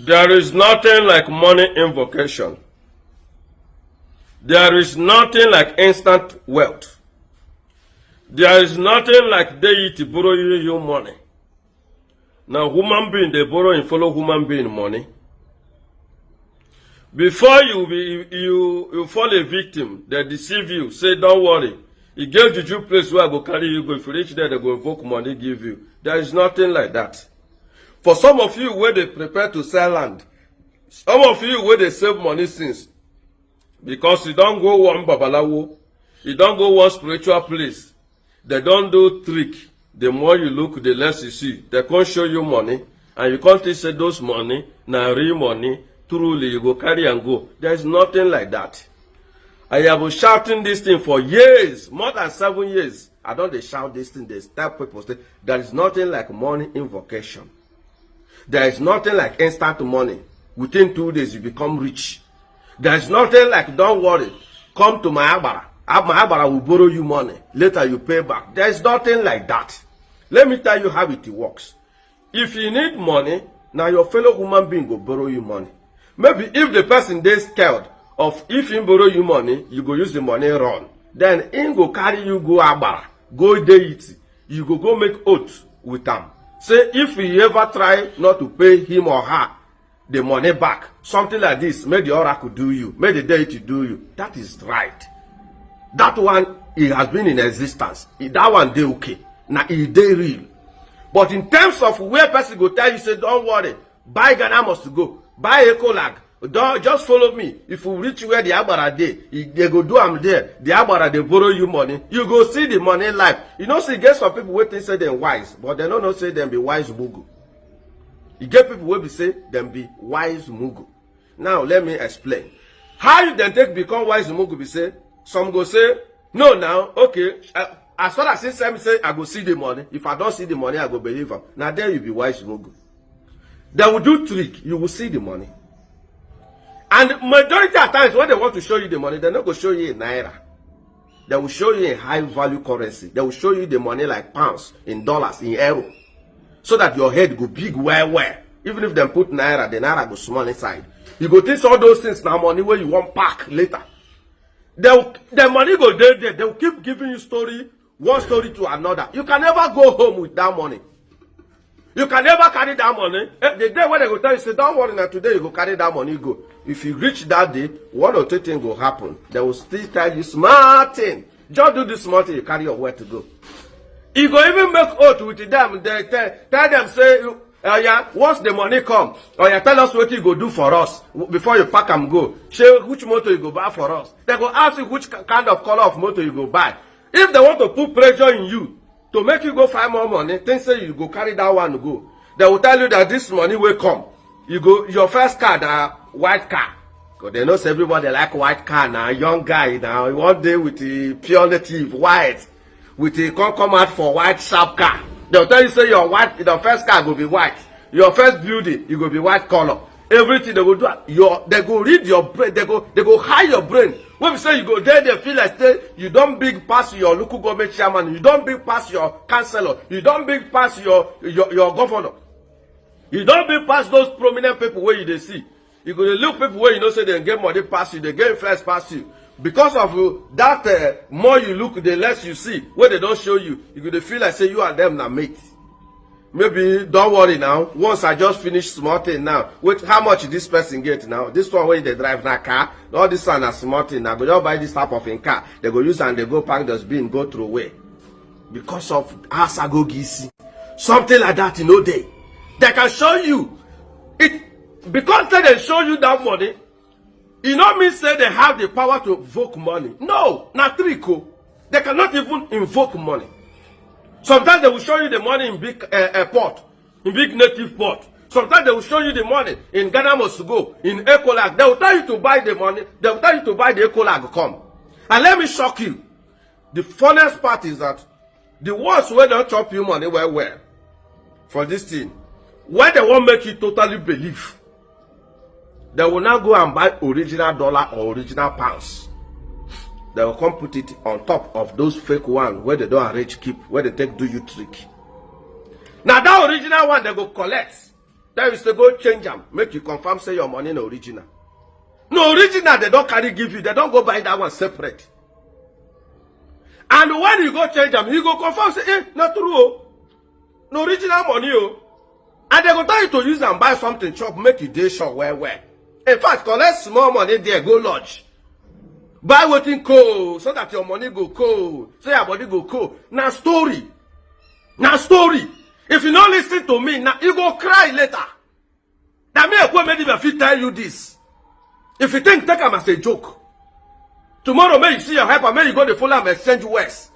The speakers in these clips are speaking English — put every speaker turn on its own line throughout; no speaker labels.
There is nothing like money invocation. There is nothing like instant wealth. There is nothing like deity borrowing you money. Now human being, they borrow and follow human being money. Before you fall a victim, they deceive you, say don't worry. You get juju place where I go carry you, go if you reach there, they go invoke money, give you. There is nothing like that. For some of you where they prepare to sell land, some of you where they save money since, because you don't go one babalawo, you don't go one spiritual place, they don't do trick. The more you look, the less you see. They can't show you money, and you can't say those money, na real money, truly you go carry and go. There is nothing like that. I have been shouting this thing for years, more than 7 years. I don't shout this thing, they start people say, there is nothing like money invocation. There is nothing like instant money. Within 2 days, you become rich. There is nothing like, don't worry, come to my abara. My abara will borrow you money. Later, you pay back. There is nothing like that. Let me tell you how it works. If you need money, now your fellow human being will borrow you money. Maybe if the person is scared of if he borrow you money, you go use the money run. Then he go carry you go abara, go deity. You go make oath with them. Say if you ever try not to pay him or her the money back, something like this, may the oracle do you, may the deity do you. That is right. That one, it has been in existence. That one, they okay. Now, it they real. But in terms of where person go tell you, say, don't worry, buy Ghana must go, buy a colag, don't just follow me. If you reach where the Abara they go do am there, the Abara they borrow you money, you go see the money life. You know, see, get some people waiting say them wise, but they don't say them be wise mugu. You get people who be say them be wise mugu. Now, let me explain. How you then take become wise mugu be say, some go say, no, now, okay, as far as system say, I go see the money. If I don't see the money, I go believe them. Now, there you be wise mugu. They will do trick, you will see the money. And majority of times, when they want to show you the money, they're not going to show you in naira. They will show you in high value currency. They will show you the money like pounds, in dollars, in euro. So that your head go big where. Even if they put naira, the naira go small inside. You go think all those things now money where you want pack later. The money go there. They will keep giving you story, one story to another. You can never go home with that money. You can never carry that money. The day when they go tell you, say, don't worry, now today you go carry that money, go. If you reach that day, 1 or 2 things will happen. They will still tell you, smart thing. Just do this smart thing, you carry your way to go. You go even make oath with them. They tell them, say, yeah, once the money come, or you tell us what you go do for us before you pack and go. Say which motor you go buy for us. They go ask you which kind of color of motor you go buy. If they want to put pressure in you, to make you go find more money, think say you go carry that one to go. They will tell you that this money will come. You go, your first car now, white car. Because they know everybody like white car now, young guy now. One day with the pure native white, with the come out for white sharp car. They'll tell you say your white, the first car will be white. Your first building, you go be white color. Everything they will do, they go read your brain, they go hide your brain. When we say you go there, they feel like say you don't big pass your local government chairman, you don't big pass your councillor, you don't big pass your governor. You don't big pass those prominent people where you they see. You go to look people where you know say they get money pass you, they get influence pass you. Because of that, more you look, the less you see. Where they don't show you, you go to feel like say you and them na mates. Maybe don't worry now. Once I just finish small thing now. Wait, how much this person get now? This one when they drive na car, all this one is small thing now. Go just buy this type of in car. They go use and they go pack the bin, go through away. Because of asago gisi. Something like that, you know they can show you it because they show you that money. You know me say they have the power to invoke money. No, not trico. They cannot even invoke money. Sometimes they will show you the money in big port, in big native port. Sometimes they will show you the money in Ghana must go, in Ecolag. They will tell you to buy the money. They will tell you to buy the Ecolag come. And let me shock you. The funniest part is that the ones where they chop you money where for this thing, where they won't make you totally believe, they will now go and buy original dollar or original pounds. They will come put it on top of those fake ones where they don't arrange keep, where they take do you trick. Now that original one they go collect. Then you say go change them, make you confirm say your money no original. No original, they don't carry give you, they don't go buy that one separate. And when you go change them, you go confirm say, not true. No original money, oh. And they go tell you to use and buy something chop, make you day short where. In fact, collect small money there, go lodge. Buy waiting cold so that your money go cold, so your body go cold. Now story. Now story. If you don't listen to me, now you go cry later. That me a maybe if I tell you this. If you think take them as a joke. Tomorrow may you see your helper, may you go to follow and exchange works.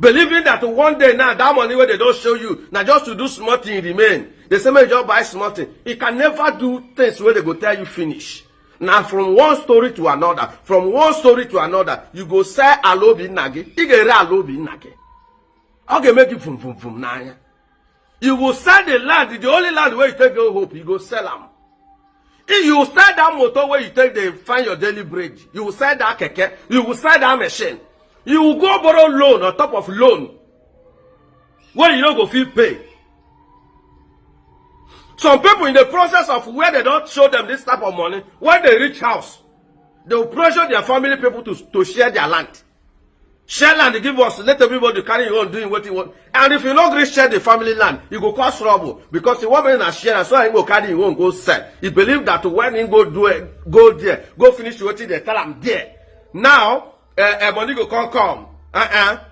Believing that one day now that money where they don't show you, now just to do small thing remain. They say may you just buy small thing. You can never do things where they go tell you finish. Now from one story to another, you go say alobi nage, you get alobi nage. Okay, make it from now. You will sell the land, the only land where you take your hope, you go sell them. If you sell that motor where you take the find your daily bread, you will sell that keke, you will sell that machine. You will go borrow loan on top of loan. Where you don't go feel pay. Some people in the process of where they don't show them this type of money, when they reach house, they will pressure their family people to share their land. Share land, they give us, let everybody carry your own doing what you want. And if you not really share the family land, you go cause trouble. Because the woman is share, so he go carry your own, go sell. He believe that when he go do it, go there, go finish what they tell him there. Now, money go come.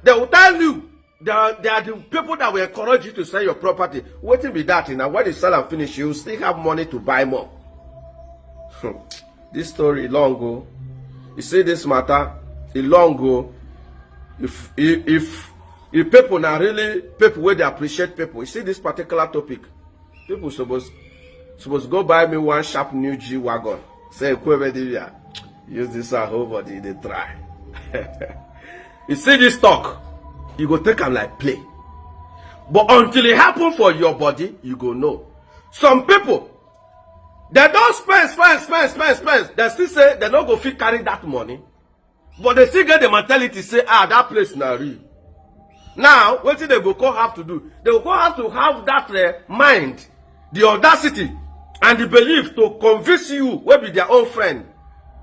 They will tell you, they are the people that will encourage you to sell your property. What will be that? Now, when you sell and finish, you still have money to buy more. This story long ago. You see this matter, long ago. If people now really people where they appreciate people, you see this particular topic, people supposed go buy me one sharp new G wagon. Say use this whole body they try. You see this talk, you go take them like play. But until it happen for your body, you go know. Some people they don't spend. They still say they don't go fit carry that money. But they still get the mentality say, that place na real. Now, what do they go have to do? They go have to have that mind, the audacity, and the belief to convince you, will be their own friend,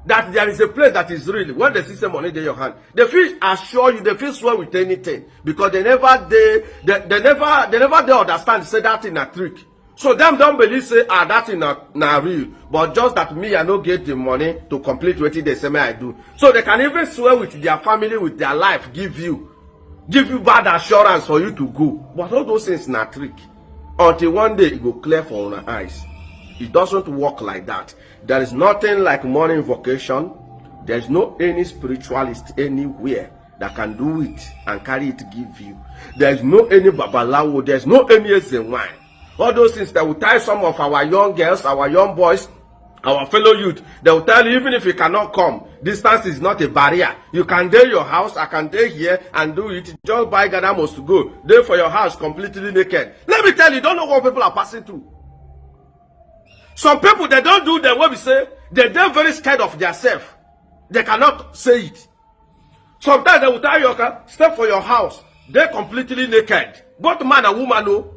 that there is a place that is real. When they see some money in your hand, they feel assure you, they feel swear with anything, because they never understand say that in a trick. So them don't believe say that in na real, but just that me I no get the money to complete what they say me I do. So they can even swear with their family, with their life, give you bad assurance for you to go. But all those things na trick. Until one day it go clear for our eyes. It doesn't work like that. There is nothing like money invocation. There is no any spiritualist anywhere that can do it and carry it give you. There is no any babalawo. There is no any wine. All those things that will tie some of our young girls, our young boys, our fellow youth, they will tell you even if you cannot come, distance is not a barrier. You can do your house, I can do here and do it. Just buy Ghana must to go. There for your house completely naked. Let me tell you, don't know what people are passing through. Some people, they don't do them what we say, they're very scared of themselves. They cannot say it. Sometimes they will tell you, okay, step for your house. They're completely naked. Both man and woman know.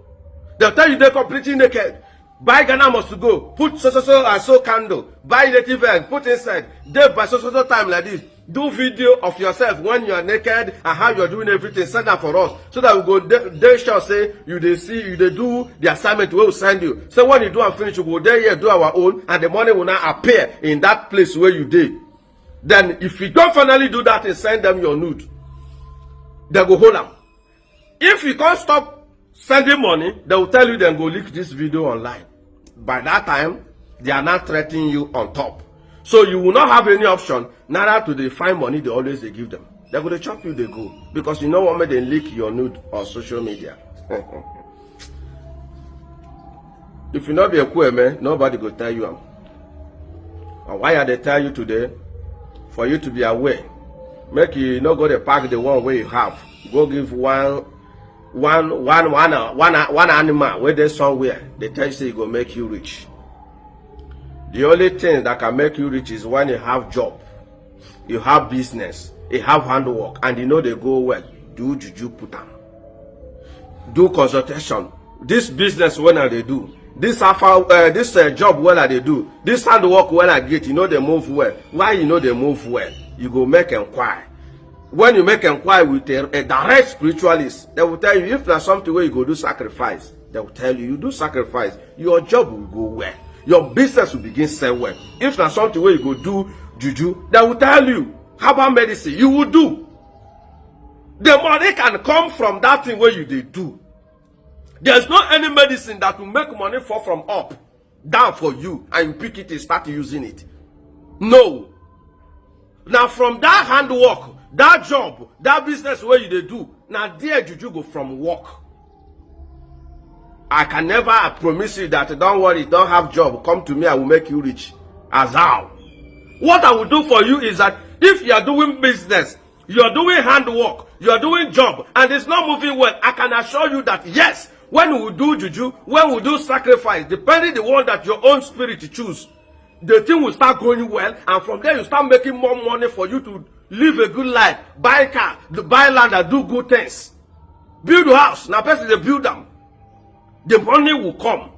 They'll tell you they're completely naked. Buy Ghana must to go. Put so candle. Buy native egg. Put inside. They by so time like this. Do video of yourself when you are naked and how you're doing everything. Send that for us. So that we go, they shall say, you they see, you they do the assignment we will send you. So when you do and finish, you go there here, do our own, and the money will now appear in that place where you did. Then if you don't finally do that and send them your nude, they go hold them. If you can't stop sending money, they will tell you then go leak this video online. By that time, they are not threatening you on top. So you will not have any option, neither to they find money they always they give them. They're going to chop you, they go. Because you know what made them leak your nude on social media. If you not be a cool man, nobody will tell you. And why are they tell you today? For you to be aware. Make you not go to pack the one way you have. Go give one animal where there's somewhere. They tell you say it will make you rich. The only thing that can make you rich is when you have job, you have business, you have handwork, and you know they go well. Do juju put on. Do consultation. This business when they do, this job well they do, this handwork well I get, you know they move well. Why you know they move well? You go make inquiry. When you make inquiry with a direct spiritualist, they will tell you if there's something where you go do sacrifice. They will tell you do sacrifice, your job will go well, your business will begin sell well. If there's something where you go do juju, they will tell you herbal medicine, you will do. The money can come from that thing where you they do. There's not any medicine that will make money fall from up down for you and you pick it and start using it. No. Now from that handwork, that job, that business where you they do, now there juju go from work. I can never promise you that don't worry, don't have job, come to me, I will make you rich. As how? What I will do for you is that if you are doing business, you are doing handwork, you are doing job, and it's not moving well, I can assure you that yes, when we do juju, when we do sacrifice, depending the one that your own spirit choose, the thing will start going well, and from there you start making more money for you to live a good life, buy car, buy land, and do good things. Build a house, now person they build them. The money will come.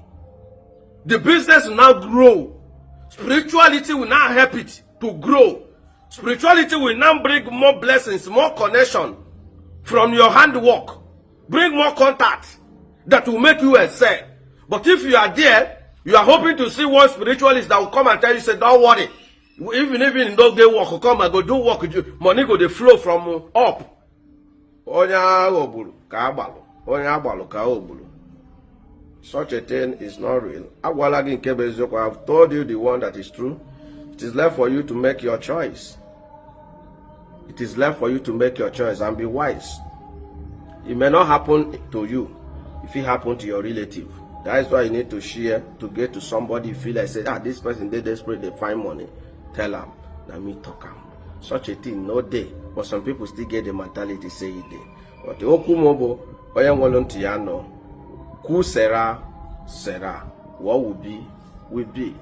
The business will now grow. Spirituality will now help it to grow. Spirituality will now bring more blessings, more connection from your handwork. Bring more contact that will make you excel. But if you are there, you are hoping to see one spiritualist that will come and tell you, say, don't worry. Even if you don't get work, come and go do work. Money go the flow from up. Such a thing is not real. I've told you the one that is true. It is left for you to make your choice. It is left for you to make your choice and be wise. It may not happen to you if it happen to your relative. That is why you need to share to get to somebody you feel like say, this person they desperate, they find money. Tell them, let me talk them. Such a thing no day. But some people still get the mentality say it day. But the okumobo, oyangolontiyano, ku sera, what will be, will be.